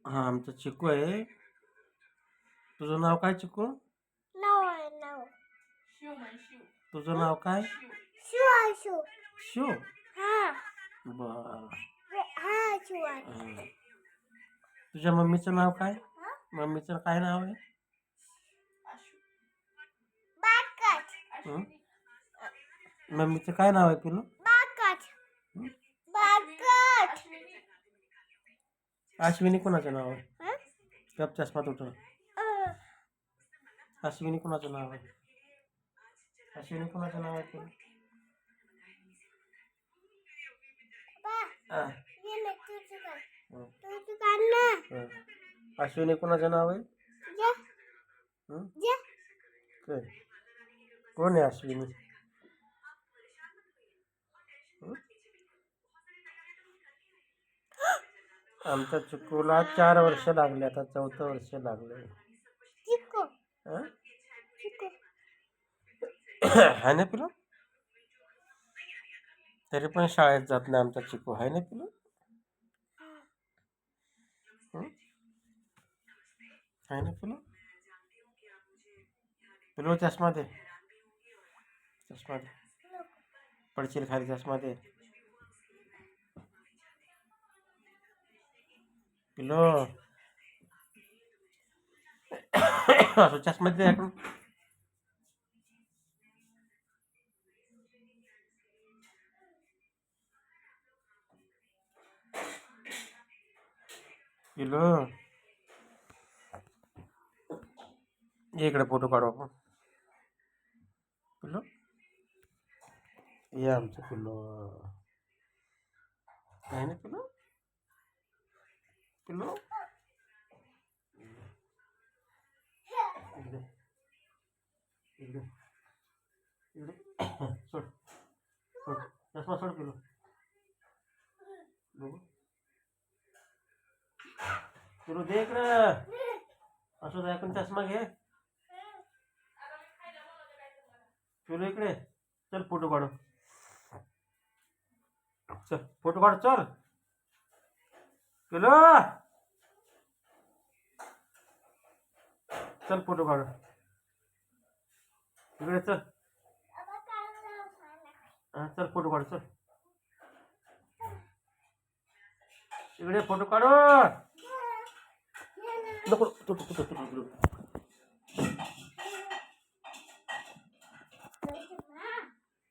हा आमचा चिकू आहे. तुझं नाव काय चिकू? नाव तुझं नाव काय? शिव शिव. हा बर. शिव तुझ्या मम्मीचं नाव काय? मम्मीचं काय नाव आहे? बाकट हं? मम्मीचं काय नाव आहे पिलू? बाकट हं? बाकट अश्विनी कोणाचं नाव आहे? गप चष्मा तुटून. अश्विनी कोणाचं नाव आहे? अश्विनी कोणाचं नाव आहे पिलू? हा. हं. हं. अश्विनी कोणाचं नाव आहे? हं? काय? कोण आहे अश्विनी? हं? आमच्या चिकूला 4 वर्ष लागले, आता 4थं वर्ष लागले. हं? आहे ना पिलू? तरी पण शाळेत जात नाही आमचा चिकू, आहे ना पिलू? हं? आहे ना पिलू? पिलू चष्मा दे. चष्मा दे. पडशील खाली, चष्मा दे. पिलू असं चष्मा दे ऐकून. पिलू ये इकडे फोटो काढू आपण. पिलू ये आमचं पिलू. आहे ना पिलू? पिलू इकडे इकडे इकडे सोड सोड चष्मा सोड पिलू. बघू पिलू दे इकडं. असं दे ऐकून चष्मा घे. पिलू इकडे चल, फोटो काढू. चल फोटो काढ चल. पिलू चल फोटो काढू. इकडे चल. हा चल फोटो काढू चल. इकडे फोटो काढू. नको